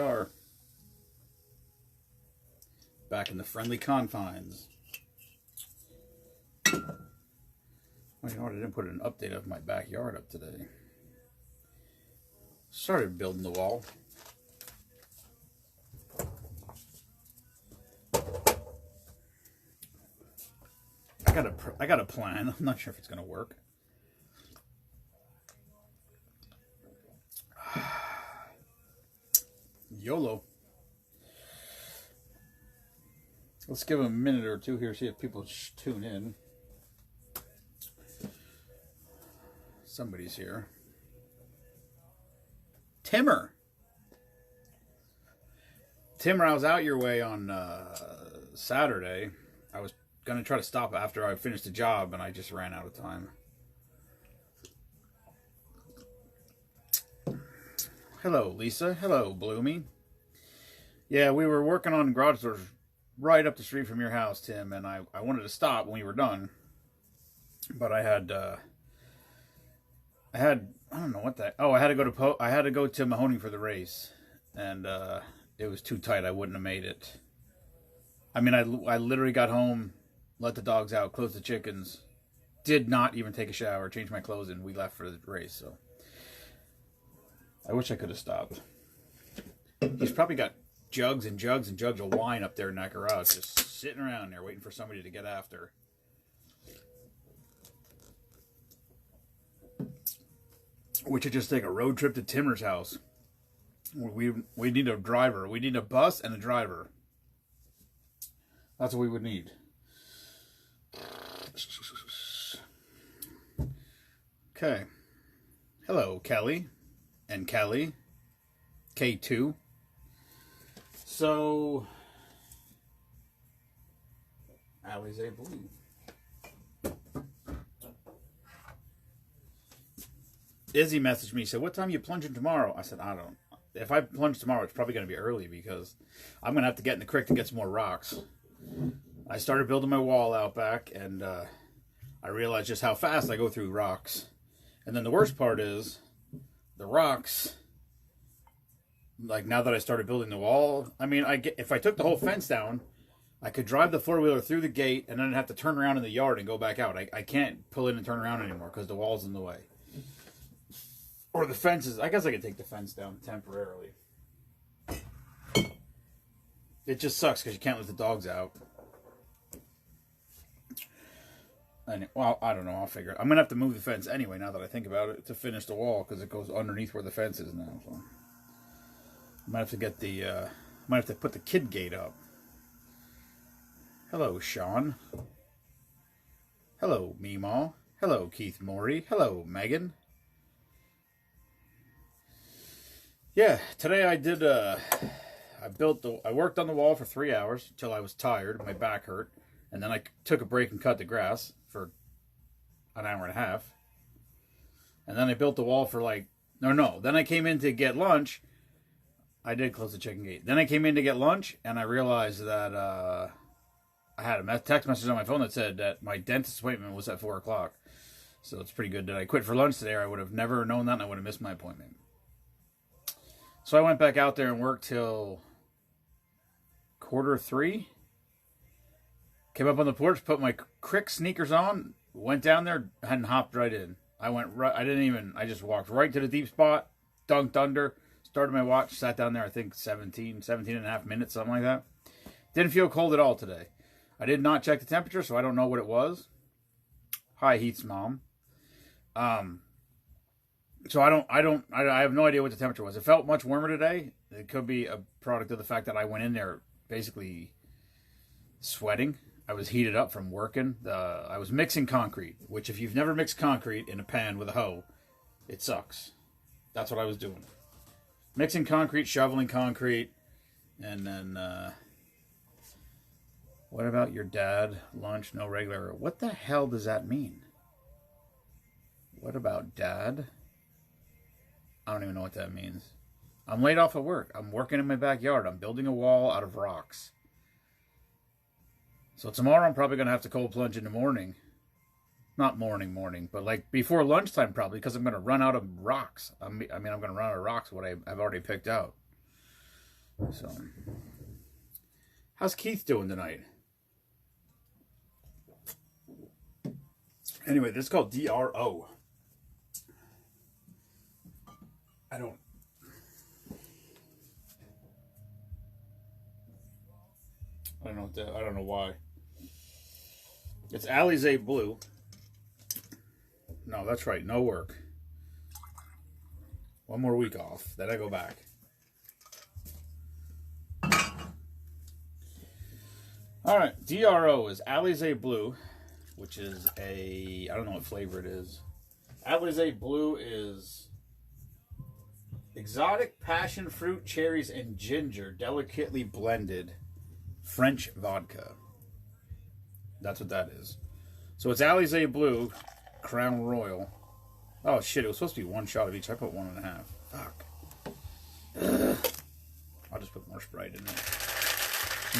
are. Back in the friendly confines. Well, you know what? I didn't put an update of my backyard up today. Started building the wall. I got a plan. I'm not sure if it's going to work. YOLO. Let's give them a minute or two here, see if people tune in. Somebody's here. Timmer, I was out your way on Saturday. I was going to try to stop after I finished the job, and I just ran out of time. Hello, Lisa. Hello, Bloomy. Yeah, we were working on garage doors right up the street from your house, Tim, and I wanted to stop when we were done, but I had I don't know what that. Oh, I had to go to Mahoning for the race, and it was too tight. I wouldn't have made it. I mean, I literally got home, let the dogs out, closed the chickens, did not even take a shower, change my clothes, and we left for the race. So I wish I could have stopped. He's probably got jugs and jugs and jugs of wine up there in that garage, just sitting around there waiting for somebody to get after. We should just take a road trip to Timmer's house. We need a driver. We need a bus and a driver. That's what we would need. Okay. Hello, Kelly and Kelly. K2. So, Alizé Blue. Izzy messaged me, said, what time are you plunging tomorrow? I said, I don't. If I plunge tomorrow, it's probably going to be early because I'm going to have to get in the creek to get some more rocks. I started building my wall out back, and I realized just how fast I go through rocks. And then the worst part is, the rocks, like now that I started building the wall, I mean, if I took the whole fence down, I could drive the four-wheeler through the gate, and then I'd have to turn around in the yard and go back out. I can't pull in and turn around anymore because the wall's in the way. Or the fences. I guess I could take the fence down temporarily. It just sucks because you can't let the dogs out. And, well, I don't know. I'll figure it. I'm going to have to move the fence anyway now that I think about it to finish the wall because it goes underneath where the fence is now. So I might have to get might have to put the kid gate up. Hello, Sean. Hello, Meemaw. Hello, Keith Morey. Hello, Megan. Yeah, today I did, I worked on the wall for 3 hours until I was tired, my back hurt, and then I took a break and cut the grass for an hour and a half. And then I built the wall for then I came in to get lunch. I did close the chicken gate. Then I came in to get lunch, and I realized that, I had a text message on my phone that said that my dentist appointment was at 4 o'clock. So it's pretty good that I quit for lunch today, or I would have never known that, and I would have missed my appointment. So I went back out there and worked till 2:45. Came up on the porch, put my Crick sneakers on, went down there, and hopped right in. I just walked right to the deep spot, dunked under, started my watch, sat down there, I think 17 and a half minutes, something like that. Didn't feel cold at all today. I did not check the temperature, so I don't know what it was. Hi, Heath's mom. So I have no idea what the temperature was. It felt much warmer today. It could be a product of the fact that I went in there basically sweating. I was heated up from working. I was mixing concrete, which if you've never mixed concrete in a pan with a hoe, it sucks. That's what I was doing. Mixing concrete, shoveling concrete, and then, what about your dad? Lunch, no regular. What the hell does that mean? What about dad? I don't even know what that means. I'm laid off of work. I'm working in my backyard. I'm building a wall out of rocks. So tomorrow I'm probably going to have to cold plunge in the morning. Not morning, but like before lunchtime probably, because I'm going to run out of rocks. I'm going to run out of rocks, what I've already picked out. So, how's Keith doing tonight? Anyway, this is called DRO. I don't know why. It's Alizé Blue. No, that's right. No work. One more week off. Then I go back. All right. DRO is Alizé Blue, which is I don't know what flavor it is. Alizé Blue is exotic passion fruit, cherries, and ginger, delicately blended French vodka. That's what that is. So it's Alizé Blue, Crown Royal. Oh shit, it was supposed to be one shot of each. I put 1.5. Fuck. Ugh. I'll just put more Sprite in there.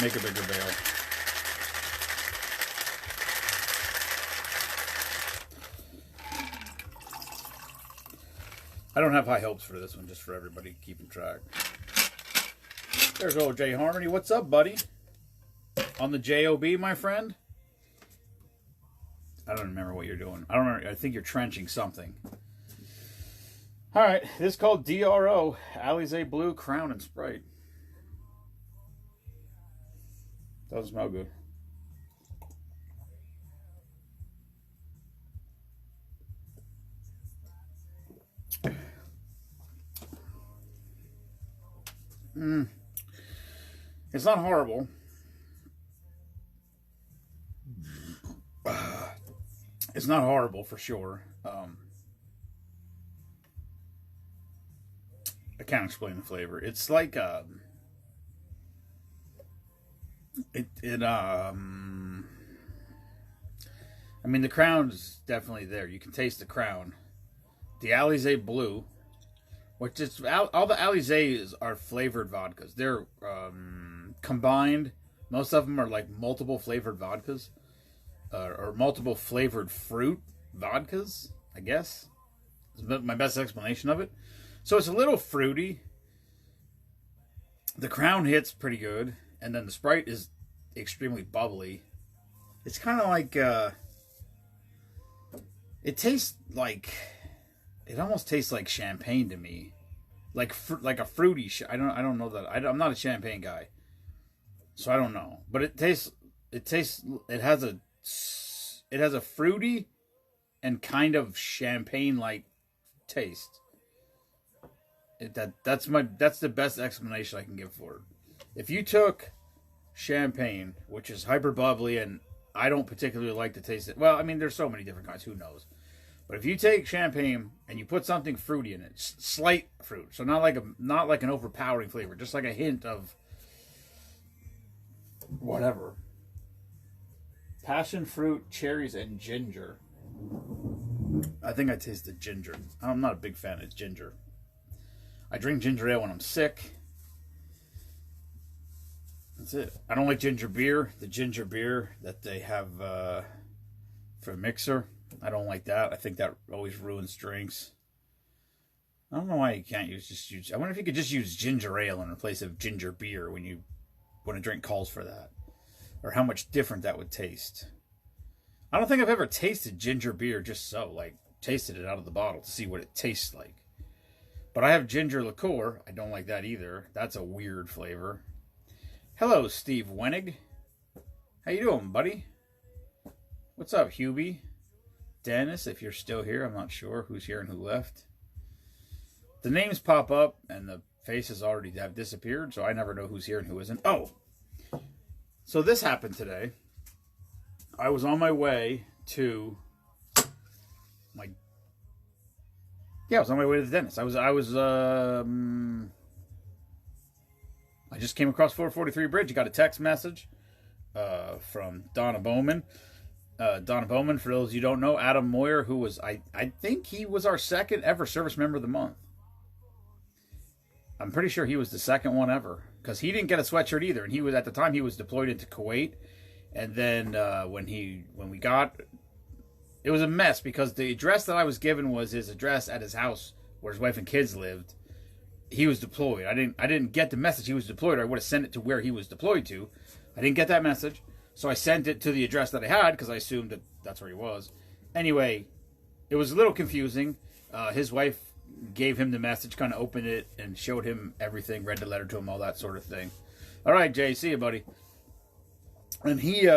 Make a bigger bale. I don't have high hopes for this one, just for everybody keeping track. There's old J Harmony. What's up, buddy? On the JOB, my friend? I don't remember what you're doing. I think you're trenching something. Alright, this is called DRO. Alizé Blue, Crown, and Sprite. Doesn't smell good. It's not horrible. It's not horrible for sure. I can't explain the flavor. It's like I mean, the Crown's definitely there. You can taste the Crown. The Alizé Blue, which is all the Alizés are flavored vodkas. They're combined. Most of them are like multiple flavored vodkas. Or multiple flavored fruit vodkas, I guess. Is my best explanation of it. So it's a little fruity. The Crown hits pretty good. And then the Sprite is extremely bubbly. It's kind of like... it tastes like... It almost tastes like champagne to me. Like a fruity... I don't know that... I'm not a champagne guy. So I don't know. But it tastes... It has a fruity and kind of champagne-like taste. That's the best explanation I can give for it. If you took champagne, which is hyper bubbly, and I don't particularly like to taste it. Well, I mean, there's so many different kinds. Who knows? But if you take champagne and you put something fruity in it, slight fruit, so not like an overpowering flavor, just like a hint of whatever. Passion fruit, cherries, and ginger. I think I taste the ginger. I'm not a big fan of ginger. I drink ginger ale when I'm sick. That's it. I don't like ginger beer. The ginger beer that they have for mixer, I don't like that. I think that always ruins drinks. I don't know why you can't use. I wonder if you could just use ginger ale in place of ginger beer when a drink calls for that. Or how much different that would taste. I don't think I've ever tasted ginger beer just so, like, tasted it out of the bottle to see what it tastes like. But I have ginger liqueur. I don't like that either. That's a weird flavor. Hello, Steve Wenig. How you doing, buddy? What's up, Hubie? Dennis, if you're still here, I'm not sure who's here and who left. The names pop up, and the faces already have disappeared, so I never know who's here and who isn't. Oh! So this happened today. I was on my way to I was on my way to the dentist. I just came across 443 Bridge. I got a text message from Donna Bowman. Donna Bowman, for those you don't know, Adam Moyer, who was, I think he was our second ever service member of the month. I'm pretty sure he was the second one ever. Because he didn't get a sweatshirt either. And he was, at the time, he was deployed into Kuwait. And then when we got, it was a mess because the address that I was given was his address at his house where his wife and kids lived. he was deployed. I didn't get the message he was deployed, or I would have sent it to where he was deployed to. I didn't get that message, so I sent it to the address that I had because I assumed that that's where he was. Anyway, it was a little confusing. His wife gave him the message, kind of opened it and showed him everything, read the letter to him, all that sort of thing. All right, Jay, see you, buddy. And he,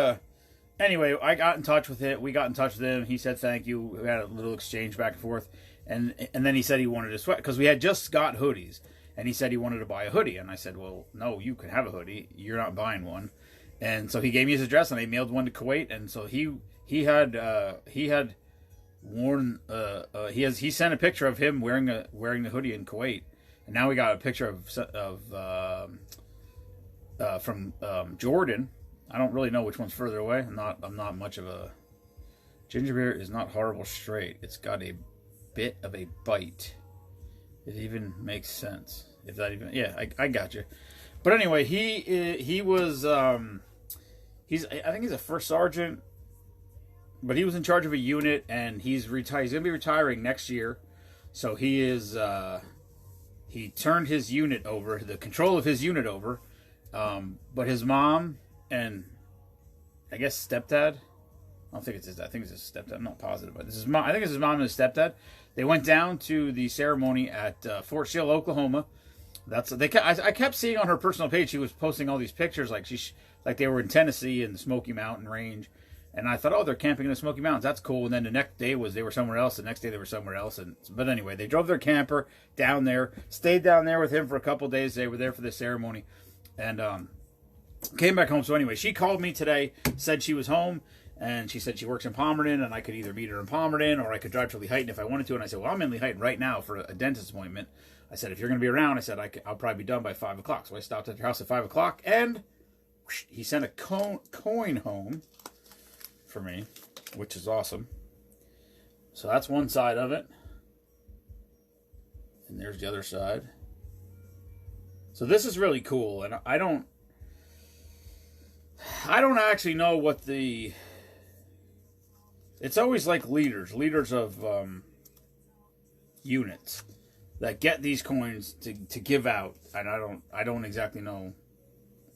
anyway, I got in touch with it. We got in touch with him. He said thank you. We had a little exchange back and forth. And then he said he wanted to sweat because we had just got hoodies. And he said he wanted to buy a hoodie. And I said, well, no, you can have a hoodie. You're not buying one. And so he gave me his address, and I mailed one to Kuwait. And so he had worn he sent a picture of him wearing the hoodie in Kuwait. And now we got a picture from Jordan. I don't really know which one's further away. I'm not much of a... Ginger beer is not horrible straight. It's got a bit of a bite. It even makes sense. If that even... Yeah, I got you. But anyway, he was... I think he's a first sergeant. But he was in charge of a unit, and he's retired. He's going to be retiring next year. So he is... he turned his unit over, the control of his unit over. But his mom... and I guess stepdad. I don't think it's his dad. I think it's his stepdad. I'm not positive, but this is mom. I think it's his mom and his stepdad. They went down to the ceremony at Fort Sill, Oklahoma. I kept seeing on her personal page she was posting all these pictures like they were in Tennessee in the Smoky Mountain range, and I thought, oh, they're camping in the Smoky Mountains. That's cool. And then the next day they were somewhere else. The next day they were somewhere else. But anyway, they drove their camper down there, stayed down there with him for a couple of days. They were there for the ceremony, and came back home. So anyway, she called me today, said she was home, and she said she works in Palmerton, and I could either meet her in Palmerton or I could drive to Lehighton if I wanted to. And I said, well, I'm in Lehighton right now for a dentist appointment. I said, if you're going to be around, I said, I'll probably be done by 5 o'clock. So I stopped at your house at 5 o'clock, and whoosh, he sent a coin home for me, which is awesome. So that's one side of it. And there's the other side. So this is really cool, and I don't actually know what the... It's always like leaders of units that get these coins to give out, and I don't exactly know.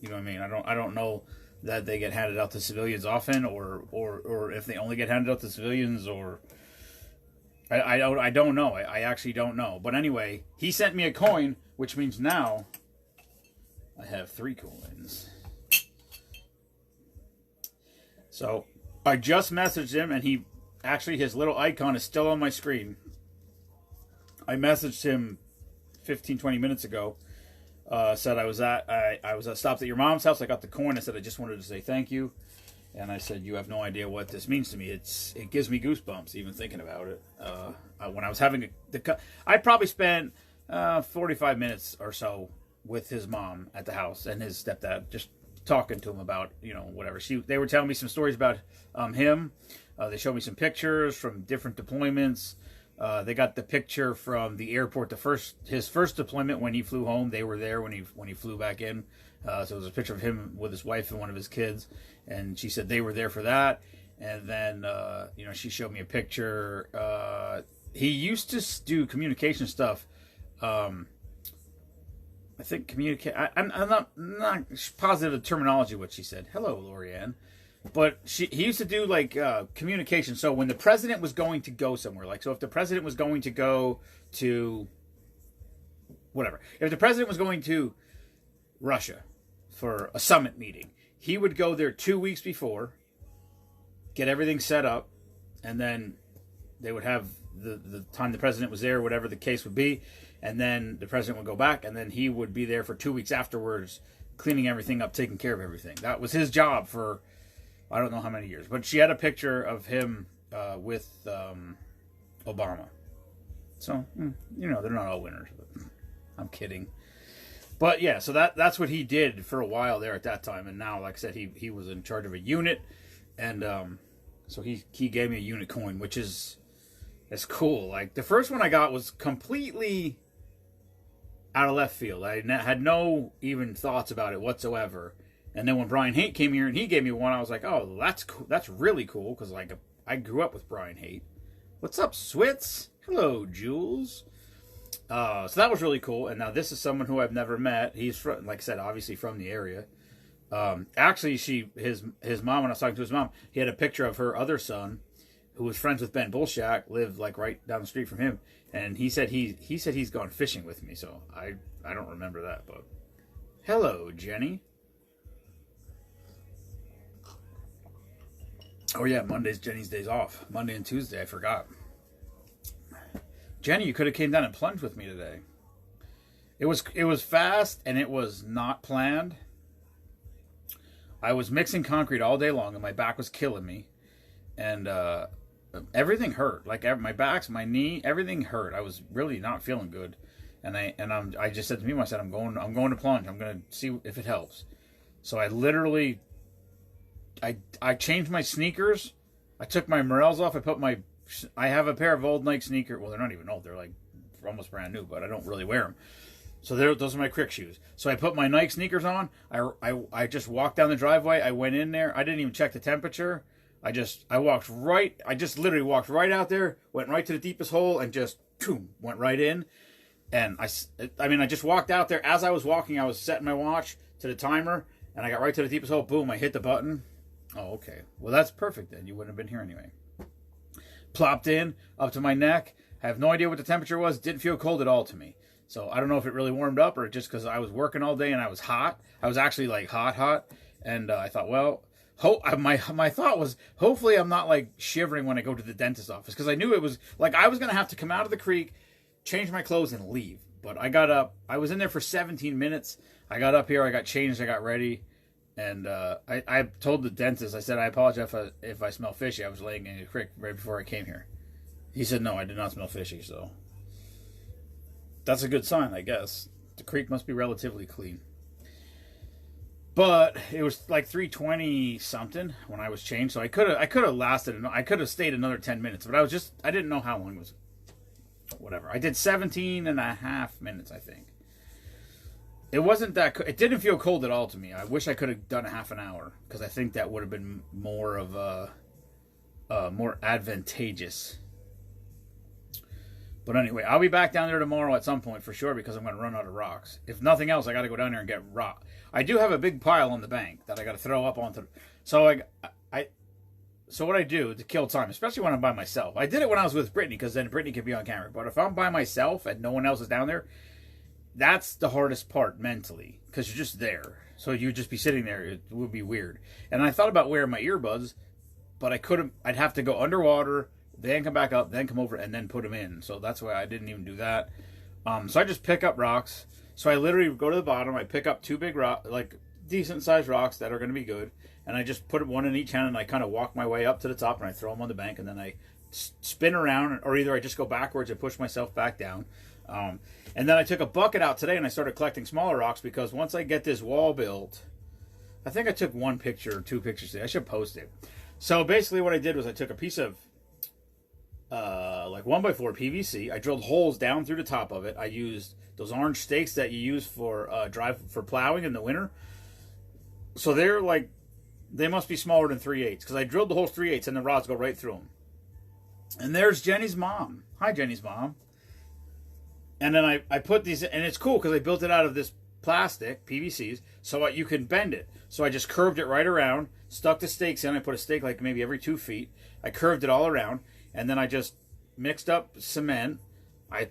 You know what I mean? I don't know that they get handed out to civilians often, or if they only get handed out to civilians, or I don't know. I actually don't know. But anyway, he sent me a coin, which means now I have 3 coins. So I just messaged him, and his little icon is still on my screen. I messaged him 15, 20 minutes ago. Said I stopped at your mom's house. I got the coin. I said I just wanted to say thank you, and I said you have no idea what this means to me. It gives me goosebumps even thinking about it. When I was having I probably spent 45 minutes or so with his mom at the house and his stepdad, just talking to him about, whatever. They were telling me some stories about him. They showed me some pictures from different deployments. They got the picture from the airport, his first deployment when he flew home. They were there when he flew back in. So it was a picture of him with his wife and one of his kids, and she said they were there for that. And then she showed me a picture. He used to do communication stuff. I think I'm not positive of the terminology what she said. Hello, Lorianne. But he used to do like communication. So when the president was going to go somewhere, so if the president was going to go to whatever, if the president was going to Russia for a summit meeting, he would go there 2 weeks before, get everything set up, and then they would have the time the president was there, whatever the case would be, and then the president would go back, and then he would be there for 2 weeks afterwards, cleaning everything up, taking care of everything. That was his job for I don't know how many years. But she had a picture of him with Obama. So, they're not all winners. But I'm kidding. But yeah, so that's what he did for a while there at that time. And now, like I said, he was in charge of a unit. And so he gave me a unit coin, which is cool. Like, the first one I got was completely out of left field. I had no even thoughts about it whatsoever. And then when Brian Haight came here and he gave me one, I was like, oh, that's cool. That's really cool, because I grew up with Brian Haight. What's up, Switz? Hello, Jules. So that was really cool. And now this is someone who I've never met. He's from, like I said, obviously from the area. Actually, his mom, when I was talking to his mom, he had a picture of her other son, who was friends with Ben Bullshack, lived like right down the street from him, and he said he's gone fishing with me. So I don't remember that, but hello, Jenny. Oh yeah, Monday's Jenny's days off. Monday and Tuesday, I forgot. Jenny, you could have came down and plunged with me today. It was fast and it was not planned. I was mixing concrete all day long and my back was killing me, and everything hurt. Like my back, my knee, everything hurt. I was really not feeling good, and I just said to me, I said I'm going to plunge. I'm going to see if it helps. So I literally I changed my sneakers. I took my Morels off. I have a pair of old Nike sneakers. Well, they're not even old. They're like almost brand new, but I don't really wear them. So those are my Crick shoes. So I put my Nike sneakers on. I just walked down the driveway. I went in there. I didn't even check the temperature. I just literally walked right out there, went right to the deepest hole, and just boom, went right in. And I just walked out there. As I was walking, I was setting my watch to the timer, and I got right to the deepest hole. Boom, I hit the button. Oh, okay. Well, that's perfect then. You wouldn't have been here anyway. Plopped in, up to my neck. I have no idea what the temperature was. Didn't feel cold at all to me. So I don't know if it really warmed up or just because I was working all day and I was hot. I was actually like hot. And I thought, well, my thought was, hopefully I'm not like shivering when I go to the dentist's office. Because I knew it was like I was going to have to come out of the creek, change my clothes, and leave. But I got up. I was in there for 17 minutes. I got up here. I got changed. I got ready. And I told the dentist, I said, I apologize if I smell fishy. I was laying in a creek right before I came here. He said, no, I did not smell fishy. So that's a good sign, I guess. The creek must be relatively clean. But it was like 3:20 something when I was changed, so I could have lasted. I could have stayed another 10 minutes, but I didn't know how long it was. Whatever. I did 17 and a half minutes, I think. It wasn't that. It didn't feel cold at all to me. I wish I could have done a half an hour because I think that would have been more of more advantageous. But anyway, I'll be back down there tomorrow at some point for sure because I'm going to run out of rocks. If nothing else, I got to go down there and get rock. I do have a big pile on the bank that I got to throw up onto. So so what I do to kill time, especially when I'm by myself, I did it when I was with Brittany because then Brittany can be on camera. But if I'm by myself and no one else is down there, that's the hardest part mentally because you're just there. So you'd just be sitting there. It would be weird. And I thought about wearing my earbuds, but I couldn't. I'd have to go underwater, then come back up, then come over, and then put them in. So that's why I didn't even do that. So I just pick up rocks. So I literally go to the bottom. I pick up two big rock, like decent sized rocks that are going to be good, and I just put one in each hand, and I kind of walk my way up to the top, and I throw them on the bank, and then I spin around, or either I just go backwards and push myself back down. And then I took a bucket out today, and I started collecting smaller rocks because once I get this wall built, I think I took one picture or two pictures today. I should post it. So basically, what I did was I took a piece of like 1x4 PVC. I drilled holes down through the top of it. I used those orange stakes that you use for plowing in the winter. So they must be smaller than 3/8 because I drilled the holes 3/8 and the rods go right through them. And there's Jenny's mom. Hi, Jenny's mom. And then I put these, and it's cool because I built it out of this plastic, PVCs, so you can bend it. So I just curved it right around, stuck the stakes in. I put a stake like maybe every 2 feet. I curved it all around, and then I just mixed up cement. I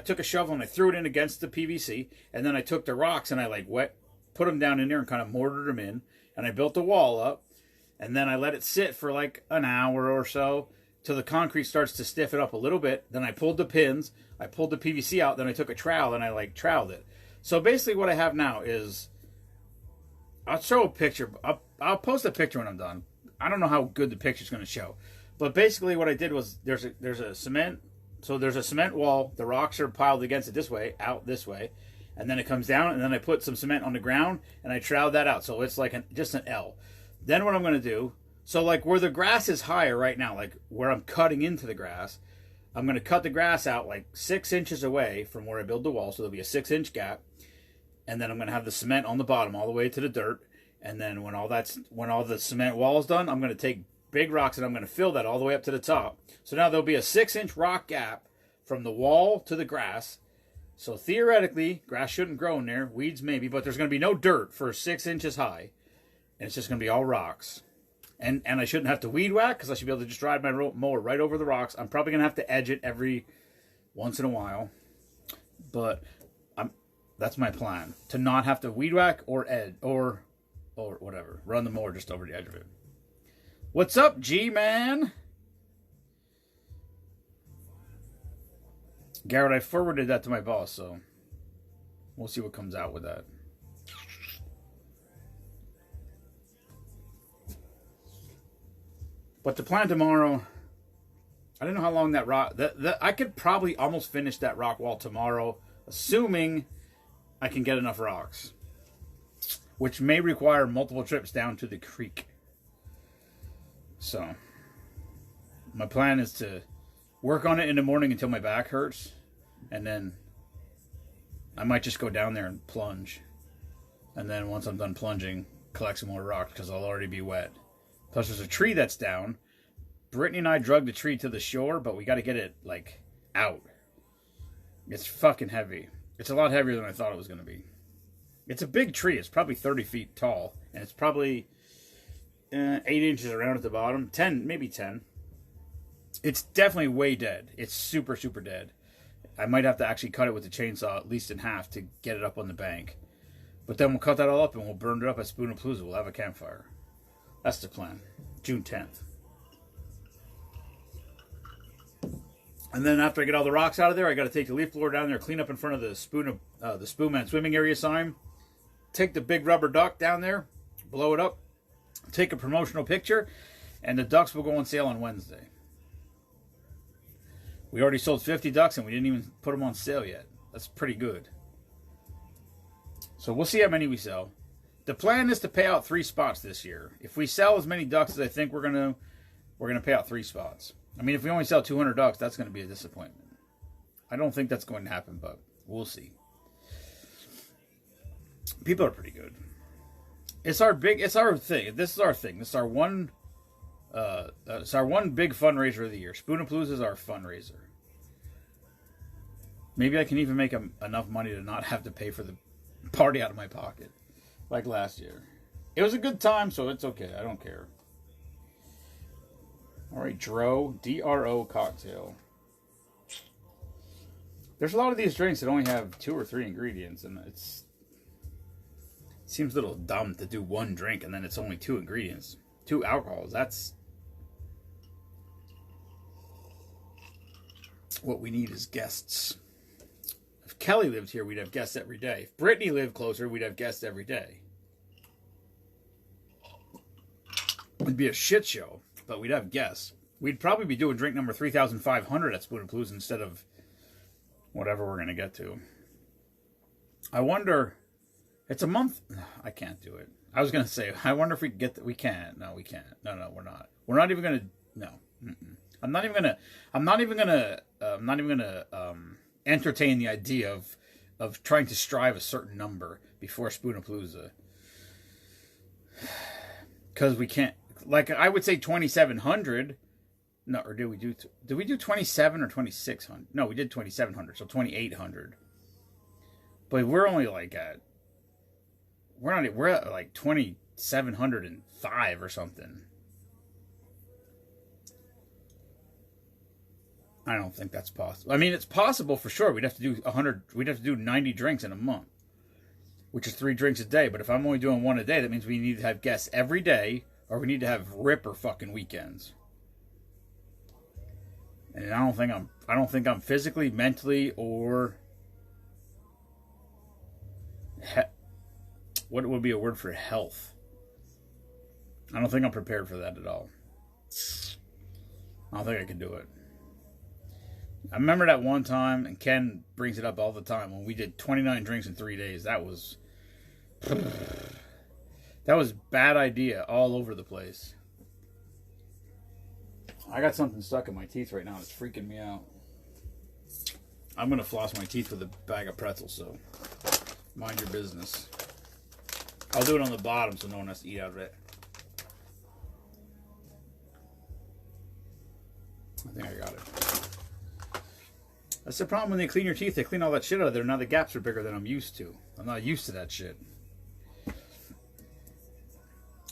took a shovel and I threw it in against the PVC, and then I took the rocks and I put them down in there and kind of mortared them in, and I built the wall up, and then I let it sit for like an hour or so till the concrete starts to stiffen up a little bit. Then I pulled the pins, I pulled the PVC out, then I took a trowel and I troweled it. So basically what I have now is, I'll show a picture. I'll post a picture when I'm done. I don't know how good the picture's going to show. But basically what I did was there's a cement wall. The rocks are piled against it this way, out this way. And then it comes down, and then I put some cement on the ground and I troweled that out. So it's like just an L. Then what I'm going to do, so like where the grass is higher right now, like where I'm cutting into the grass, I'm going to cut the grass out like 6 inches away from where I build the wall. So there'll be a 6-inch gap. And then I'm going to have the cement on the bottom all the way to the dirt. And then when all the cement wall is done, I'm going to take big rocks and I'm going to fill that all the way up to the top. So now there'll be a 6-inch rock gap from the wall to the grass. So theoretically, grass shouldn't grow in there. Weeds maybe, but there's going to be no dirt for 6 inches high. And it's just going to be all rocks. And I shouldn't have to weed whack because I should be able to just drive my mower right over the rocks. I'm probably going to have to edge it every once in a while. But that's my plan. To not have to weed whack or edge or whatever. Run the mower just over the edge of it. What's up, G-Man? Garrett, I forwarded that to my boss, so we'll see what comes out with that. But the plan tomorrow, I don't know how long that rock... I could probably almost finish that rock wall tomorrow, assuming I can get enough rocks. Which may require multiple trips down to the creek. So, my plan is to work on it in the morning until my back hurts. And then I might just go down there and plunge. And then once I'm done plunging, collect some more rocks because I'll already be wet. Plus, there's a tree that's down. Brittany and I drug the tree to the shore, but we got to get it, like, out. It's fucking heavy. It's a lot heavier than I thought it was going to be. It's a big tree. It's probably 30 feet tall. And it's probably 8 inches around at the bottom. 10, maybe 10. It's definitely way dead. It's super, super dead. I might have to actually cut it with the chainsaw at least in half to get it up on the bank. But then we'll cut that all up and we'll burn it up at Spoonapalooza. We'll have a campfire. That's the plan. June 10th. And then after I get all the rocks out of there, I got to take the leaf blower down there, clean up in front of the Spoonman swimming area sign. Take the big rubber duck down there, blow it up, take a promotional picture, and the ducks will go on sale on Wednesday. We already sold 50 ducks and we didn't even put them on sale yet. That's pretty good. So we'll see how many we sell. The plan is to pay out 3 spots this year. If we sell as many ducks as I think we're gonna pay out 3 spots. I mean, if we only sell 200 ducks, that's going to be a disappointment. I don't think that's going to happen, but we'll see. People are pretty good. It's our thing. This is our thing. This is our one big fundraiser of the year. Spoonapalooza is our fundraiser. Maybe I can even make enough money to not have to pay for the party out of my pocket, like last year. It was a good time, so it's okay. I don't care. All right, D-R-O cocktail. There's a lot of these drinks that only have 2 or 3 ingredients, and it seems a little dumb to do 1 drink and then it's only 2 ingredients. 2 alcohols. That's what we need as guests. If Kelly lived here, we'd have guests every day. If Brittany lived closer, we'd have guests every day. It'd be a shit show. But we'd have guests. We'd probably be doing drink number 3,500 at Spoonapalooza instead of whatever we're going to get to. I wonder... It's a month... I can't do it. I was going to say, I wonder if we can get... We can't. No, we can't. No, we're not. We're not even going to... No. I'm not even going to entertain the idea of trying to strive a certain number before Spoonapalooza. Because we can't... Like, I would say 2,700. No, or did we do 27 or 2,600? No, we did 2,700, so 2,800. But we're only like at... We're at like 2,705 or something. I don't think that's possible. I mean, it's possible for sure. We'd have to do 100. We'd have to do 90 drinks in a month, which is 3 drinks a day. But if I'm only doing 1 a day, that means we need to have guests every day. Or we need to have ripper fucking weekends. And I don't think I'm physically, mentally, or what would be a word for health? I don't think I'm prepared for that at all. I don't think I can do it. I remember that one time, and Ken brings it up all the time, when we did 29 drinks in 3 days. That was bad idea all over the place. I got something stuck in my teeth right now. It's freaking me out. I'm going to floss my teeth with a bag of pretzels, so mind your business. I'll do it on the bottom so no one has to eat out of it. I think I got it. That's the problem when they clean your teeth. They clean all that shit out of there. Now the gaps are bigger than I'm used to. I'm not used to that shit.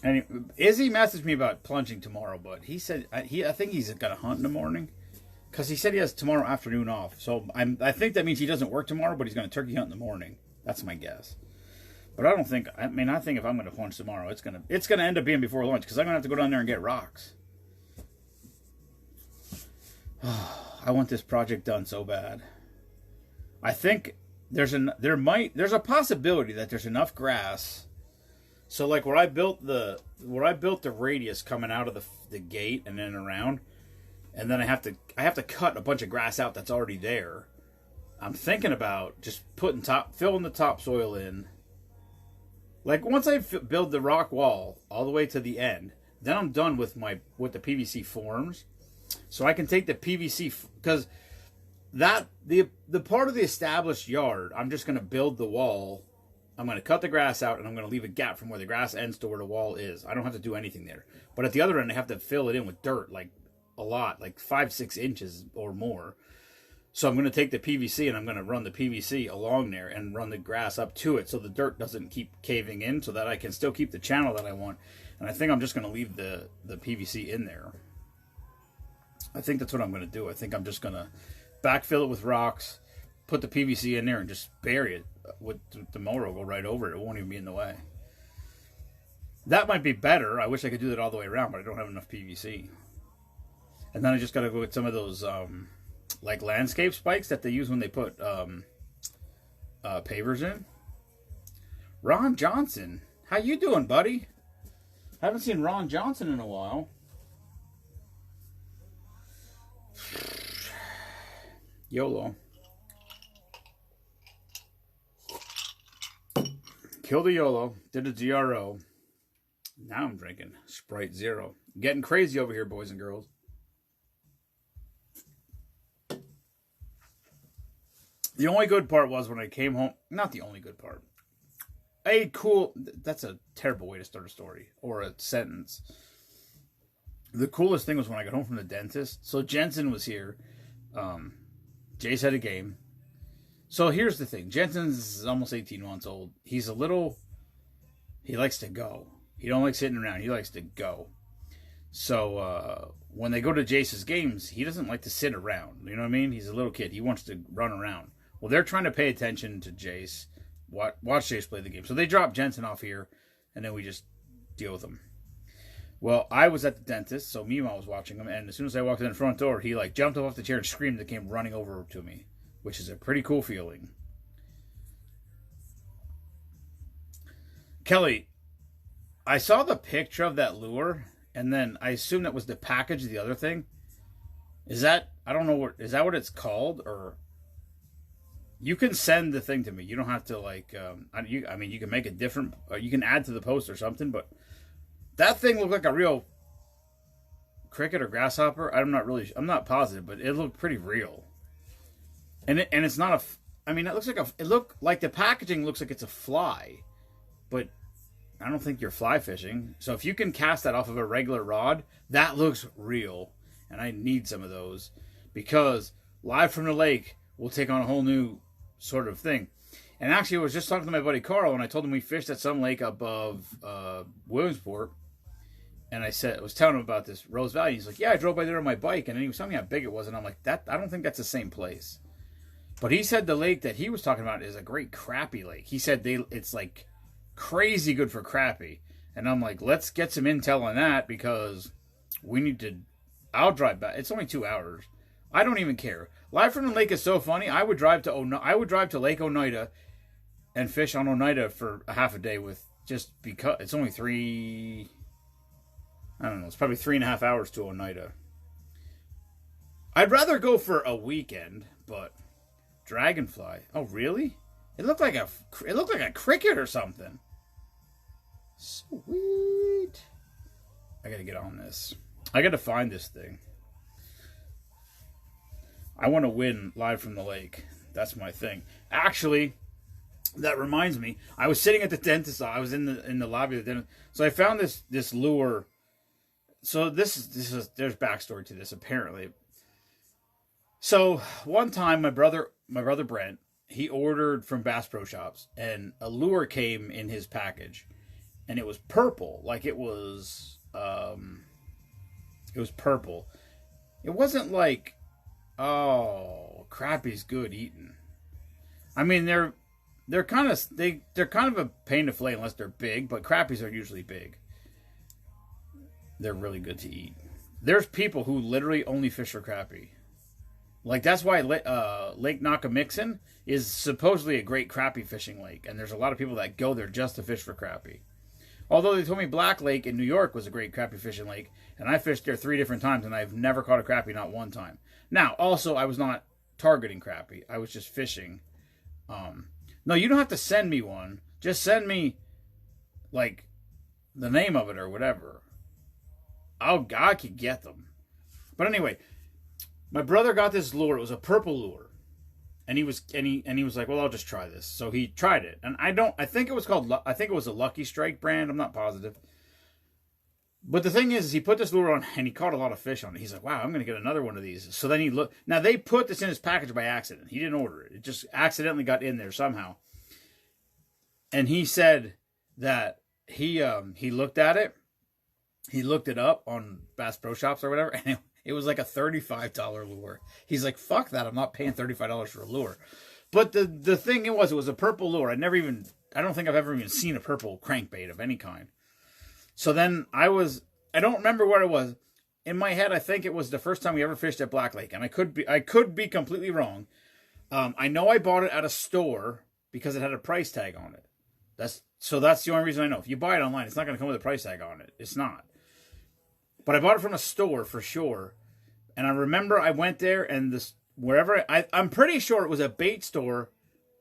And Izzy messaged me about plunging tomorrow, but he said I think he's got a hunt in the morning because he said he has tomorrow afternoon off. So I think that means he doesn't work tomorrow, but he's going to turkey hunt in the morning. That's my guess. But I don't think. I mean, I think if I'm going to plunge tomorrow, it's gonna end up being before lunch because I'm going to have to go down there and get rocks. I want this project done so bad. I think there's a possibility that there's enough grass. So like where I built the radius coming out of the gate and then around, and then I have to cut a bunch of grass out that's already there. I'm thinking about just filling the topsoil in. Like once I build the rock wall all the way to the end, then I'm done with the PVC forms. So I can take the PVC because the part of the established yard, I'm just going to build the wall. I'm going to cut the grass out, and I'm going to leave a gap from where the grass ends to where the wall is. I don't have to do anything there. But at the other end, I have to fill it in with dirt, like a lot, like 5-6 inches or more. So I'm going to take the PVC, and I'm going to run the PVC along there and run the grass up to it so the dirt doesn't keep caving in so that I can still keep the channel that I want. And I think I'm just going to leave the PVC in there. I think that's what I'm going to do. I think I'm just going to backfill it with rocks, put the PVC in there, and just bury it. With the mower will go right over it. It won't even be in the way. That might be better. I wish I could do that all the way around, but I don't have enough PVC. And then I just got to go with some of those like landscape spikes that they use when they put pavers in. Ron Johnson, how you doing, buddy? Haven't seen Ron Johnson in a while. YOLO. Killed the YOLO, did a DRO. Now I'm drinking Sprite Zero. Getting crazy over here, boys and girls. The only good part was when I came home. Not the only good part. That's a terrible way to start a story or a sentence. The coolest thing was when I got home from the dentist. So Jensen was here. Jace had a game. So here's the thing. Jensen's almost 18 months old. He likes to go. He don't like sitting around. He likes to go. So when they go to Jace's games, he doesn't like to sit around. You know what I mean? He's a little kid. He wants to run around. Well, they're trying to pay attention to Jace. Watch Jace play the game. So they drop Jensen off here, and then we just deal with him. Well, I was at the dentist, so Mima was watching him, and as soon as I walked in the front door, he jumped off the chair and screamed and came running over to me, which is a pretty cool feeling. Kelly, I saw the picture of that lure, and then I assumed that was the package of the other thing. Is that what it's called? Or you can send the thing to me. You don't have to you can make it different, or you can add to the post or something, but that thing looked like a real cricket or grasshopper. I'm not positive, but it looked pretty real. And it's not it looked like the packaging looks like it's a fly, but I don't think you're fly fishing. So if you can cast that off of a regular rod, that looks real. And I need some of those because Live from the Lake will take on a whole new sort of thing. And actually, I was just talking to my buddy Carl, and I told him we fished at some lake above Williamsport. And I was telling him about this Rose Valley. He's like, yeah, I drove by there on my bike. And then he was telling me how big it was. And I'm like, I don't think that's the same place. But he said the lake that he was talking about is a great crappie lake. He said it's like crazy good for crappie. And I'm like, let's get some intel on that because I'll drive back. It's only 2 hours. I don't even care. Live from the Lake is so funny. I would drive to Lake Oneida and fish on Oneida for a half a day just because it's only it's probably 3.5 hours to Oneida. I'd rather go for a weekend, but Dragonfly. Oh, really? It looked like a cricket or something. Sweet. I gotta get on this. I gotta find this thing. I want to win Live from the Lake. That's my thing. Actually, that reminds me. I was sitting at the dentist. I was in the lobby of the dentist. So I found this lure. So this is there's backstory to this apparently. So one time, my brother Brent, he ordered from Bass Pro Shops, and a lure came in his package, and it was purple, like it was purple. It wasn't like, oh, crappie's good eating. I mean, they're kind of a pain to fillet unless they're big, but crappies are usually big. They're really good to eat. There's people who literally only fish for crappie. Like that's why Lake Nakamixon is supposedly a great crappie fishing lake, and there's a lot of people that go there just to fish for crappie. Although they told me Black Lake in New York was a great crappie fishing lake, and I fished there 3 different times, and I've never caught a crappie, not one time. Now, also, I was not targeting crappie; I was just fishing. No, you don't have to send me one. Just send me like the name of it or whatever. I could get them. But anyway, my brother got this lure. It was a purple lure, and he was like, "Well, I'll just try this." So he tried it, and I think it was called. I think it was a Lucky Strike brand. I'm not positive. But the thing is he put this lure on, and he caught a lot of fish on it. He's like, "Wow, I'm going to get another one of these." So then he looked. Now they put this in his package by accident. He didn't order it. It just accidentally got in there somehow. And he said that he looked at it. He looked it up on Bass Pro Shops or whatever, and it was like a $35 lure. He's like, fuck that, I'm not paying $35 for a lure. But the thing it was a purple lure. I don't think I've ever even seen a purple crankbait of any kind. So then I don't remember what it was. In my head, I think it was the first time we ever fished at Black Lake, and I could be completely wrong. I know I bought it at a store because it had a price tag on it. That's the only reason I know. If you buy it online, it's not going to come with a price tag on it. It's not. But I bought it from a store for sure. And I remember I went there and I'm pretty sure it was a bait store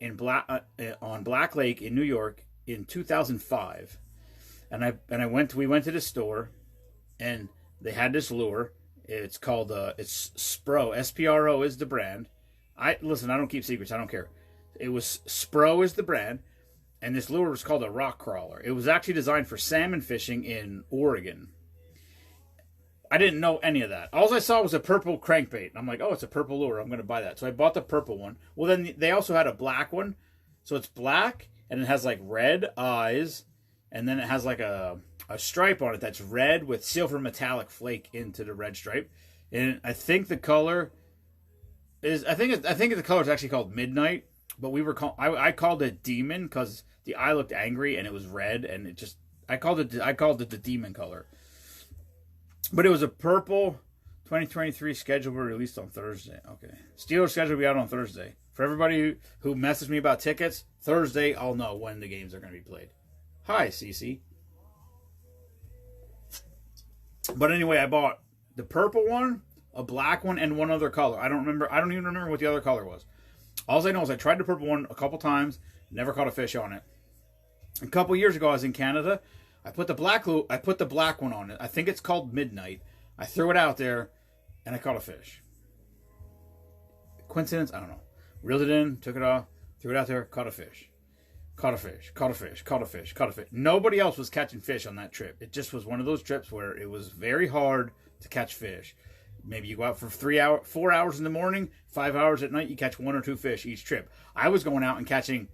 on Black Lake in New York in 2005. And we went to the store and they had this lure. It's called it's Spro. SPRO is the brand. Listen, I don't keep secrets. I don't care. It was Spro is the brand. And this lure was called a rock crawler. It was actually designed for salmon fishing in Oregon. I didn't know any of that. All I saw was a purple crankbait. I'm like, oh, it's a purple lure. I'm going to buy that. So I bought the purple one. Well, then they also had a black one. So it's black, and it has like red eyes, and then it has like a stripe on it that's red with silver metallic flake into the red stripe. And I think the color I think the color is actually called Midnight, but I called it Demon because the eye looked angry and it was red, and I called it the Demon color. But it was a purple 2023 schedule will be released on Thursday. Okay. Steelers schedule will be out on Thursday. For everybody who messaged me about tickets, Thursday I'll know when the games are going to be played. Hi, Cece. But anyway, I bought the purple one, a black one, and one other color. I don't even remember what the other color was. All I know is I tried the purple one a couple times, never caught a fish on it. A couple years ago, I was in Canada. I put the black one on it. I think it's called Midnight. I threw it out there, and I caught a fish. Coincidence? I don't know. Reeled it in, took it off, threw it out there, caught a fish. Caught a fish, caught a fish, caught a fish, caught a fish. Nobody else was catching fish on that trip. It just was one of those trips where it was very hard to catch fish. Maybe you go out for 4 hours in the morning, 5 hours at night, you catch 1 or 2 fish each trip. I was going out and catching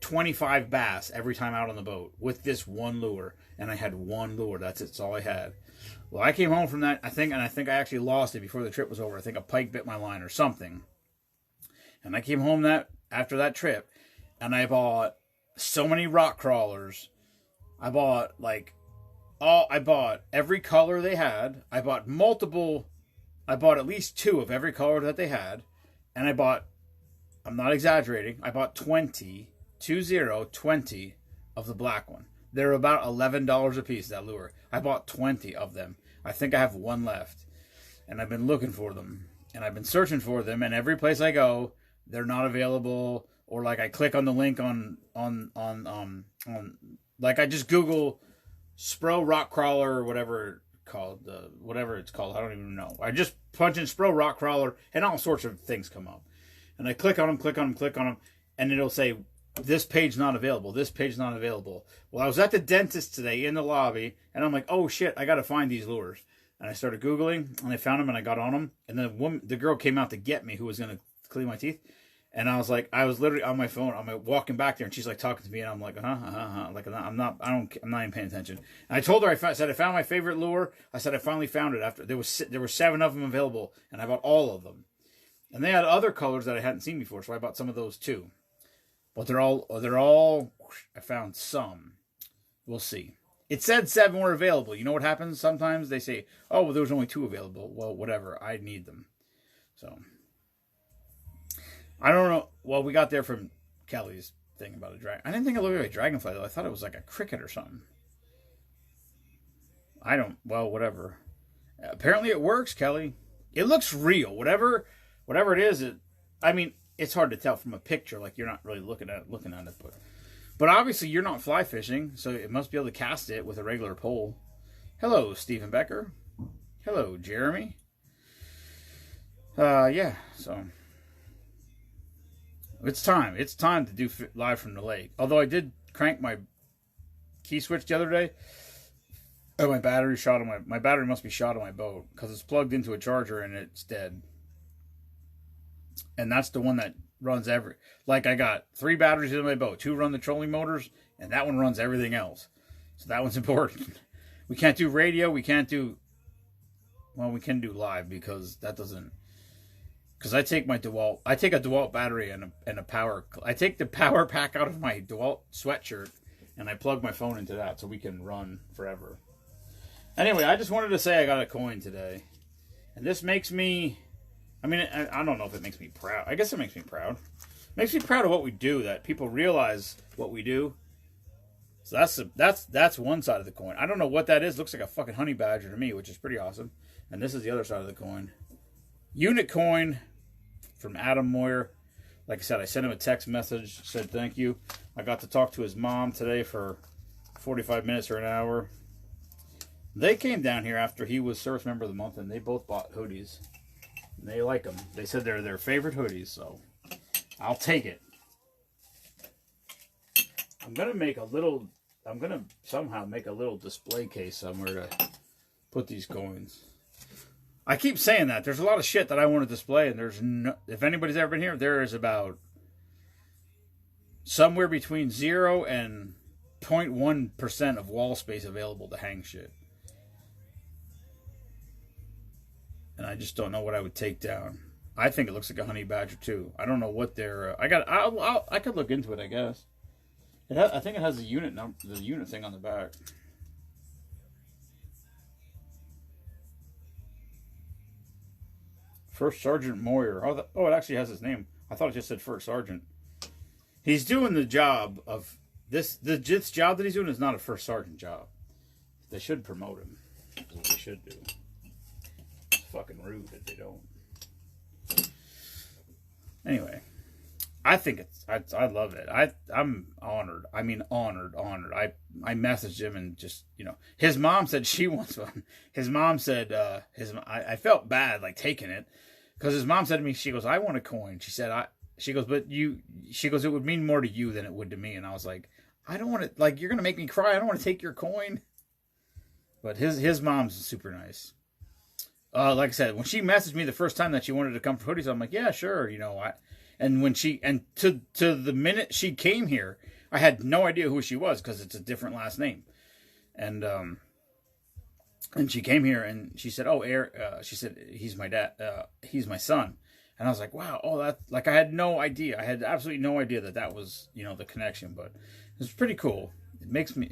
25 bass every time out on the boat with this one lure, and I had one lure. That's all I had. Well, I came home from that, I think I actually lost it before the trip was over. I think a pike bit my line or something. And I came home after that trip, and I bought so many rock crawlers. I bought every color they had. I bought at least 2 of every color that they had, and I'm not exaggerating, I bought 20 of the black one. They're about $11 a piece, that lure. I bought 20 of them. I think I have 1 left. And I've been looking for them. And I've been searching for them. And every place I go, they're not available. Or like I click on the link on like I just Google Spro Rock Crawler or whatever it's called. I don't even know. I just punch in Spro Rock Crawler and all sorts of things come up. And I click on them, and it'll say, this page not available. This page not available. Well, I was at the dentist today in the lobby, and I'm like, oh shit, I got to find these lures. And I started Googling, and I found them, and I got on them. And the girl came out to get me, who was going to clean my teeth. And I was like, I was literally on my phone. I'm walking back there, and she's like talking to me, and I'm like, like I'm not even paying attention. And I told her, I said I found my favorite lure. I said I finally found it after there were 7 of them available, and I bought all of them. And they had other colors that I hadn't seen before, so I bought some of those too. But they're all. I found some. We'll see. It said 7 were available. You know what happens? Sometimes they say, "Oh, well, there was only 2 available." Well, whatever. I need them, so. I don't know. Well, we got there from Kelly's thing about a dragon. I didn't think it looked like a dragonfly, though. I thought it was like a cricket or something. Well, whatever. Apparently it works, Kelly. It looks real. Whatever it is, I mean, it's hard to tell from a picture. Like, you're not really looking at it. But obviously you're not fly fishing, so it must be able to cast it with a regular pole. Hello, Stephen Becker. Hello, Jeremy. Yeah, so... It's time. It's time to do live from the lake. Although I did crank my key switch the other day. Oh, my battery shot on my battery must be shot on my boat because it's plugged into a charger and it's dead. And that's the one that runs like I got 3 batteries in my boat. 2 run the trolling motors, and that one runs everything else. So that one's important. We can't do radio. We can do live because that doesn't. Because I take a DeWalt battery and a power. I take the power pack out of my DeWalt sweatshirt and I plug my phone into that so we can run forever. Anyway, I just wanted to say I got a coin today, and this makes me. I mean, I don't know if it makes me proud. I guess it makes me proud. It makes me proud of what we do. That people realize what we do. So that's one side of the coin. I don't know what that is. Looks like a fucking honey badger to me, which is pretty awesome. And this is the other side of the coin. Unit coin from Adam Moyer. Like I said, I sent him a text message, said thank you. I got to talk to his mom today for 45 minutes or an hour. They came down here after he was Service Member of the Month, and they both bought hoodies. And they like them. They said they're their favorite hoodies, so I'll take it. I'm going to somehow make a little display case somewhere to put these coins. I keep saying that. There's a lot of shit that I want to display, and if anybody's ever been here, there is about somewhere between 0 and 0.1% of wall space available to hang shit. And I just don't know what I would take down. I think it looks like a honey badger too. I don't know what they're. I could look into it. I guess. I think it has the unit thing on the back. First Sergeant Moyer. Oh, it actually has his name. I thought it just said First Sergeant. He's doing the job of this. The job that he's doing is not a First Sergeant job. They should promote him. That's what they should do. It's fucking rude if they don't. Anyway, I think I love it. I'm honored. I mean, honored. I messaged him and just, his mom said she wants one. His mom said, I felt bad, like, taking it. Because his mom said to me, she goes, I want a coin. She said, it would mean more to you than it would to me. And I was like, I don't want to, like, you're going to make me cry. I don't want to take your coin. But his mom's super nice. Like I said, when she messaged me the first time that she wanted to come for hoodies, I'm like, yeah, sure. And to the minute she came here, I had no idea who she was because it's a different last name. And she came here and she said, "Oh, Eric." She said, "He's my dad. He's my son." And I was like, "Wow, that like I had no idea. I had absolutely no idea that was the connection." But it's pretty cool. It makes me.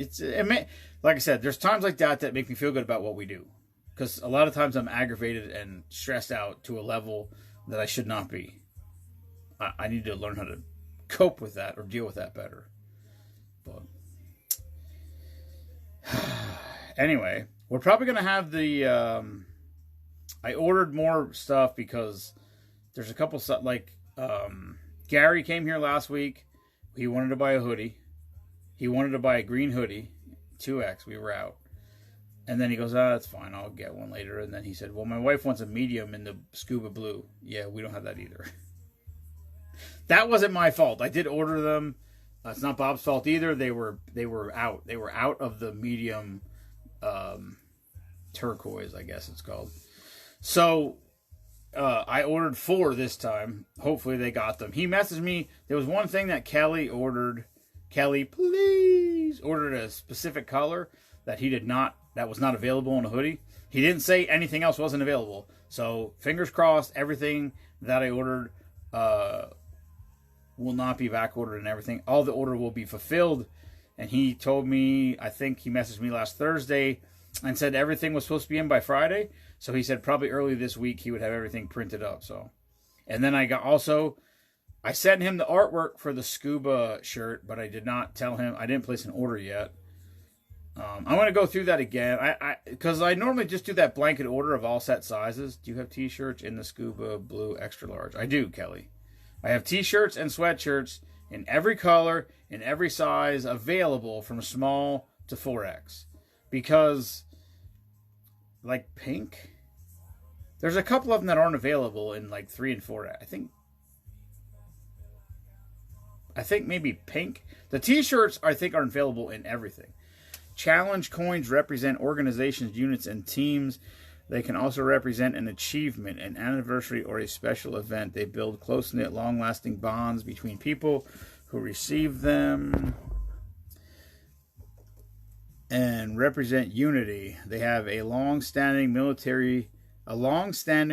Like I said, there's times like that make me feel good about what we do, because a lot of times I'm aggravated and stressed out to a level that I should not be. I need to learn how to cope with that or deal with that better. But anyway, we're probably going to have the... I ordered more stuff because there's a couple stuff, like Gary came here last week. He wanted to buy a hoodie. He wanted to buy a green hoodie, 2X. We were out. And then he goes, that's fine. I'll get one later. And then he said, well, my wife wants a medium in the scuba blue. Yeah, we don't have that either. That wasn't my fault. I did order them. It's not Bob's fault either. They were out. They were out of the medium turquoise, I guess it's called. So I ordered 4 this time. Hopefully they got them. He messaged me. There was one thing that Kelly ordered. Kelly, please, ordered a specific color that he did not. That was not available in a hoodie. He didn't say anything else wasn't available. So fingers crossed, everything that I ordered will not be back ordered and everything. All the order will be fulfilled. And he told me, I think he messaged me last Thursday and said everything was supposed to be in by Friday. So he said probably early this week he would have everything printed up. So, and then I sent him the artwork for the scuba shirt, but I did not tell him, I didn't place an order yet. I'm going to go through that again. Because I normally just do that blanket order of all set sizes. Do you have t-shirts in the scuba blue extra large? I do, Kelly. I have t-shirts and sweatshirts in every color, in every size, available from small to 4X. Because, like pink, there's a couple of them that aren't available in like 3 and 4X. I think maybe pink. The t-shirts, I think, are available in everything. Challenge coins represent organizations, units, and teams. They can also represent an achievement, an anniversary, or a special event. They build close-knit, long-lasting bonds between people who receive them and represent unity. They have a long-standing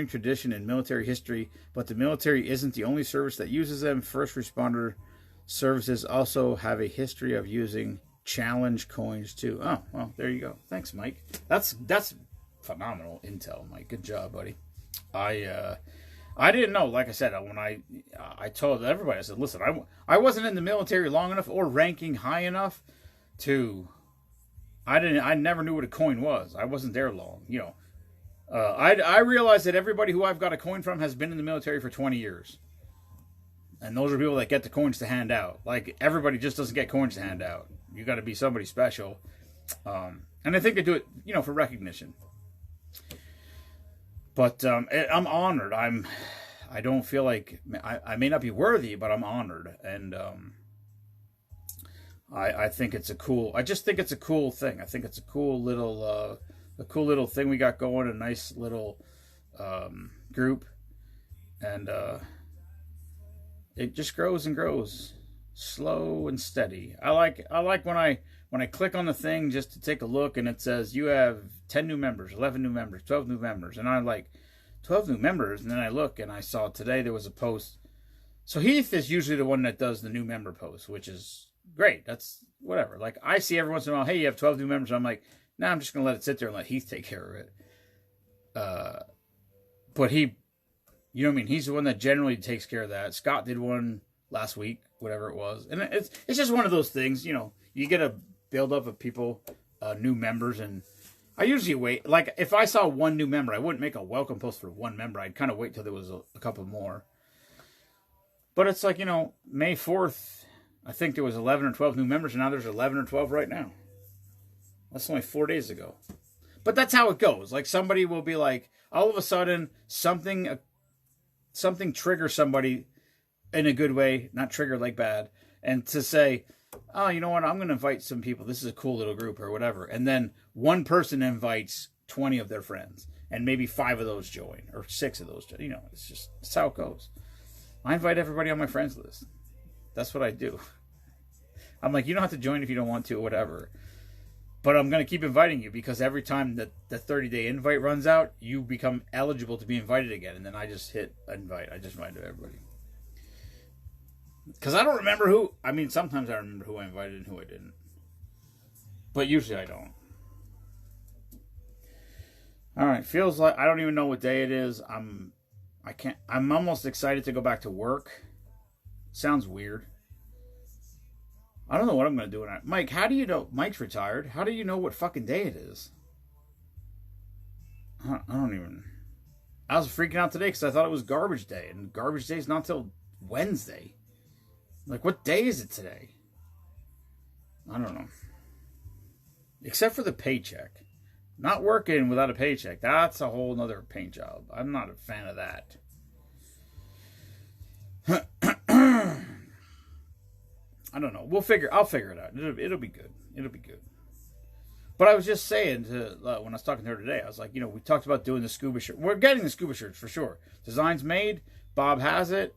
tradition in military history, but the military isn't the only service that uses them. First responder services also have a history of using challenge coins too. Oh, well, there you go. Thanks, Mike. That's phenomenal intel, Mike. Good job, buddy. I didn't know. Like I said, when I told everybody, I said, listen, I wasn't in the military long enough or ranking high enough to. I never knew what a coin was. I wasn't there long. I realized that everybody who I've got a coin from has been in the military for 20 years. And those are people that get the coins to hand out. Like, everybody just doesn't get coins to hand out. You got to be somebody special. And I think they do it, for recognition. But I'm honored. I don't feel like I may not be worthy, but I'm honored. And I think it's a cool. I just think it's a cool thing. I think it's a cool little thing we got going. A nice little group, and it just grows and grows, slow and steady. I like when I click on the thing just to take a look, and it says you have 10 new members, 11 new members, 12 new members, and I'm like, 12 new members, and then I look and I saw today there was a post. So Heath is usually the one that does the new member post, which is great. That's whatever. Like, I see every once in a while, hey, you have 12 new members. I'm like, nah, I'm just going to let it sit there and let Heath take care of it. But he, you know what I mean? He's the one that generally takes care of that. Scott did one last week, whatever it was. And it's just one of those things, you get a build up of people, new members, and I usually wait. Like, if I saw one new member, I wouldn't make a welcome post for one member. I'd kind of wait till there was a couple more. But it's like, May 4th, I think there was 11 or 12 new members, and now there's 11 or 12 right now. That's only 4 days ago. But that's how it goes. Like, somebody will be like, all of a sudden, something triggers somebody in a good way, not trigger like bad, and to say, oh, you know what, I'm going to invite some people. This is a cool little group or whatever. And then one person invites 20 of their friends, and maybe 5 of those join, or 6 of those join. It's how it goes. I invite everybody on my friends list. That's what I do. I'm like, you don't have to join if you don't want to or whatever. But I'm going to keep inviting you, because every time that the 30-day invite runs out, you become eligible to be invited again. And then I just hit invite. I just invited everybody. Because I don't remember who. I mean, sometimes I remember who I invited and who I didn't. But usually I don't. All right. Feels like I don't even know what day it is. I'm almost excited to go back to work. Sounds weird. I don't know what I'm going to do. Mike, how do you know? Mike's retired. How do you know what fucking day it is? I don't even. I was freaking out today because I thought it was garbage day. And garbage day is not till Wednesday. Like, what day is it today? I don't know. Except for the paycheck. Not working without a paycheck. That's a whole nother paint job. I'm not a fan of that. I don't know. I'll figure it out. It'll be good. It'll be good. But I was just saying to when I was talking to her today, I was like, we talked about doing the scuba shirt. We're getting the scuba shirts for sure. Design's made. Bob has it.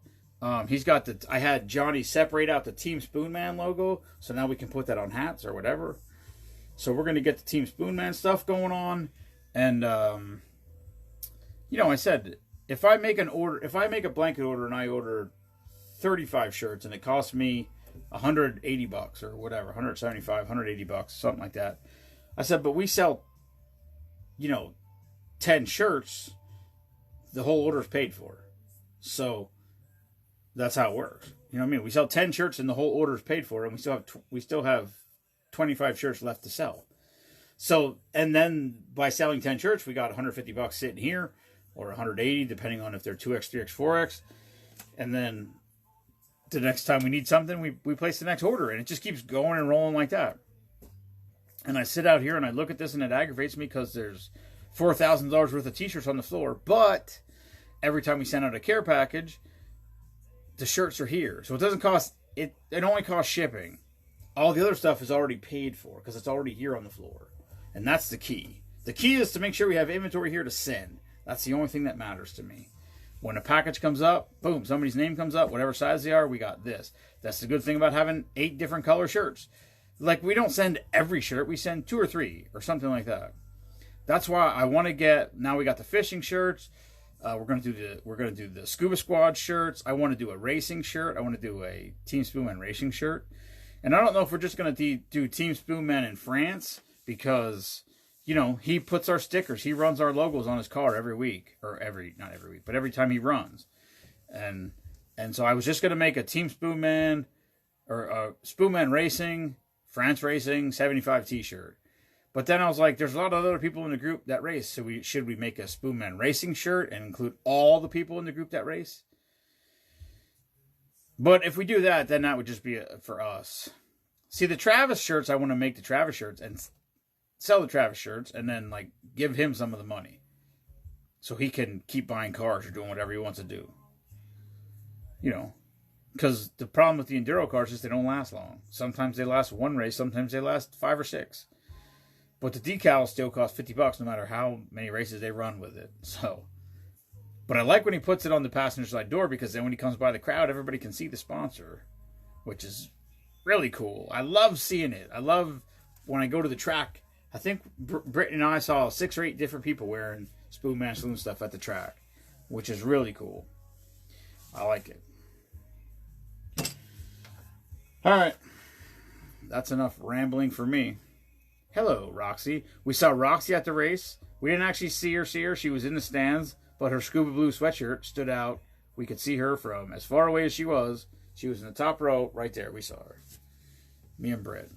He's got I had Johnny separate out the Team Spoonman logo, so now we can put that on hats or whatever. So we're going to get the Team Spoonman stuff going on. And, I said, if I make a blanket order and I order 35 shirts and it costs me $180 or whatever, 175, $180, something like that. I said, but we sell, 10 shirts, the whole order is paid for. So that's how it works. You know what I mean? We sell 10 shirts and the whole order is paid for, and we still have 25 shirts left to sell. So, and then by selling 10 shirts, we got $150 sitting here, or 180, depending on if they're 2X, 3X, 4X. And then the next time we need something, we place the next order, and it just keeps going and rolling like that. And I sit out here and I look at this, and it aggravates me because there's $4,000 worth of t-shirts on the floor, but every time we send out a care package, the shirts are here. So it doesn't cost, it only costs shipping. All the other stuff is already paid for because it's already here on the floor. And that's the key. The key is to make sure we have inventory here to send. That's the only thing that matters to me. When a package comes up, boom, somebody's name comes up, whatever size they are, we got this. That's the good thing about having 8 different color shirts. Like, we don't send every shirt, we send 2 or 3 or something like that. That's why I want to get, now we got the fishing shirts. We're gonna do the Scuba Squad shirts. I want to do a racing shirt. I want to do a Team Spoonman racing shirt. And I don't know if we're just gonna do Team Spoonman in France because, he puts our stickers. He runs our logos on his car every week, or not every week, but every time he runs. And so I was just gonna make a Team Spoonman or a Spoonman Racing, France Racing 75 t-shirt. But then I was like, there's a lot of other people in the group that race. So should we make a Spoonman Racing shirt and include all the people in the group that race? But if we do that, then that would just be for us. See, the Travis shirts, I want to make the Travis shirts and sell the Travis shirts and then give him some of the money. So he can keep buying cars or doing whatever he wants to do. Because the problem with the Enduro cars is they don't last long. Sometimes they last 1 race, sometimes they last 5 or 6. But the decals still cost $50 no matter how many races they run with it. So, but I like when he puts it on the passenger side door because then when he comes by the crowd, everybody can see the sponsor, which is really cool. I love seeing it. I love when I go to the track. I think Brittany and I saw 6 or 8 different people wearing Spoonman Saloon stuff at the track, which is really cool. I like it. All right. That's enough rambling for me. Hello, Roxy. We saw Roxy at the race. We didn't actually see her. She was in the stands, but her Scuba Blue sweatshirt stood out. We could see her from as far away as she was. She was in the top row. Right there, we saw her. Me and Britt.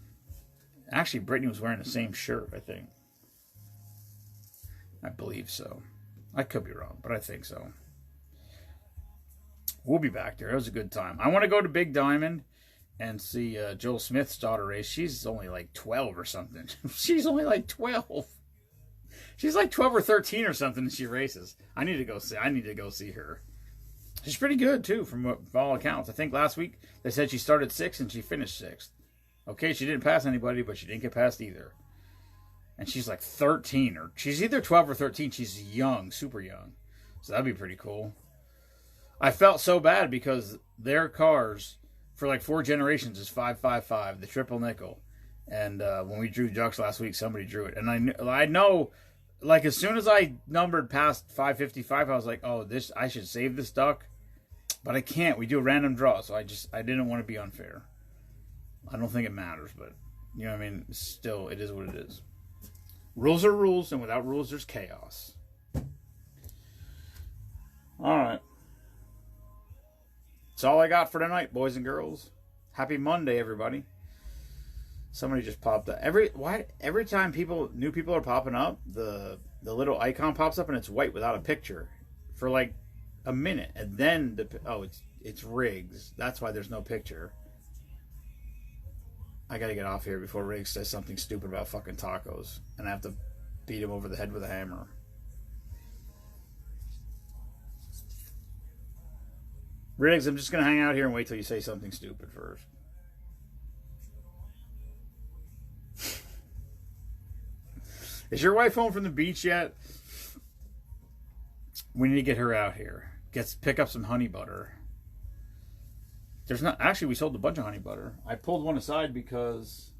Actually, Brittany was wearing the same shirt, I think. I believe so. I could be wrong, but I think so. We'll be back there. It was a good time. I want to go to Big Diamond and see Joel Smith's daughter race. She's only 12 or something. She's only 12. She's 12 or 13 or something and she races. I need to go see her. She's pretty good too, from all accounts. I think last week they said she started 6th and she finished 6th. Okay, she didn't pass anybody, but she didn't get past either. And she's 13, or she's either 12 or 13. She's young, super young. So that'd be pretty cool. I felt so bad because their cars for 4 generations is 555, the triple nickel. And when we drew ducks last week, somebody drew it. And I know, as soon as I numbered past 555, I was like, oh, I should save this duck. But I can't. We do a random draw, so I didn't want to be unfair. I don't think it matters, but, you know what I mean? Still, it is what it is. Rules are rules, and without rules, there's chaos. All right. That's all I got for tonight, boys and girls. Happy Monday, everybody. Somebody just popped up. Every time new people are popping up, the little icon pops up and it's white without a picture for a minute, and then it's Riggs. That's why there's no picture. I gotta get off here before Riggs says something stupid about fucking tacos, and I have to beat him over the head with a hammer. Riggs, I'm just gonna hang out here and wait till you say something stupid first. Is your wife home from the beach yet? We need to get her out here. Pick up some honey butter. There's not actually. We sold a bunch of honey butter. I pulled one aside because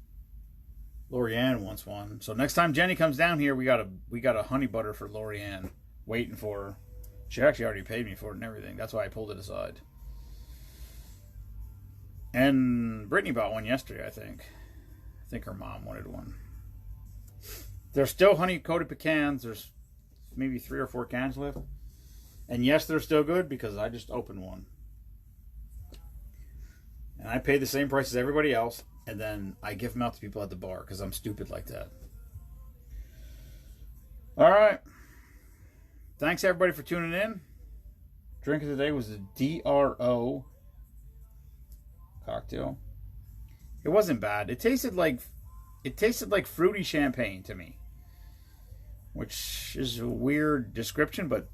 Lorianne wants one. So next time Jenny comes down here, we got a honey butter for Lorianne. Waiting for her. She actually already paid me for it and everything. That's why I pulled it aside. And Brittany bought one yesterday, I think. I think her mom wanted one. There's still honey-coated pecans. There's maybe 3 or 4 cans left. And yes, they're still good because I just opened one. And I pay the same price as everybody else. And then I give them out to people at the bar because I'm stupid like that. All right. Thanks, everybody, for tuning in. Drink of the day was a DRO cocktail. It wasn't bad. It tasted like fruity champagne to me, which is a weird description, but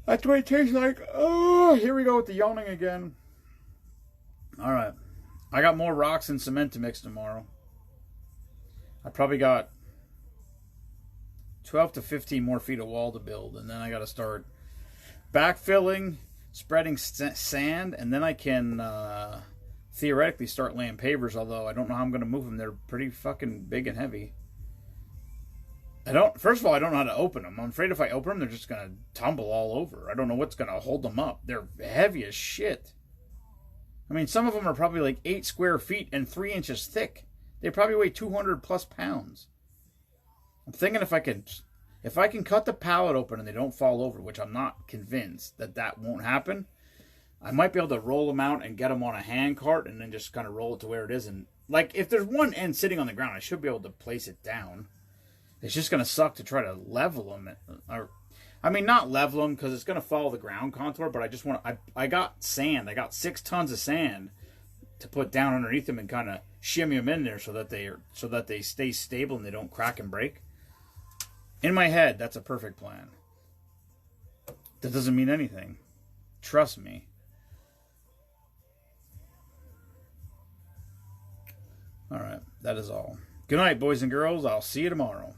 that's what it tastes like. Oh, here we go with the yawning again. All right, I got more rocks and cement to mix tomorrow. I probably got 12 to 15 more feet of wall to build, and then I got to start backfilling, spreading sand, and then I can theoretically start laying pavers, although I don't know how I'm going to move them. They're pretty fucking big and heavy. First of all, I don't know how to open them. I'm afraid if I open them, they're just going to tumble all over. I don't know what's going to hold them up. They're heavy as shit. I mean, some of them are probably like 8 square feet and 3 inches thick. They probably weigh 200 plus pounds. I'm thinking if I can cut the pallet open and they don't fall over, which I'm not convinced that won't happen, I might be able to roll them out and get them on a hand cart and then just kind of roll it to where it is. And like, if there's one end sitting on the ground, I should be able to place it down. It's just going to suck to try to level them. Not level them because it's going to follow the ground contour, but I got sand. I got 6 tons of sand to put down underneath them and kind of shimmy them in there so that they stay stable and they don't crack and break. In my head, that's a perfect plan. That doesn't mean anything. Trust me. All right, that is all. Good night, boys and girls. I'll see you tomorrow.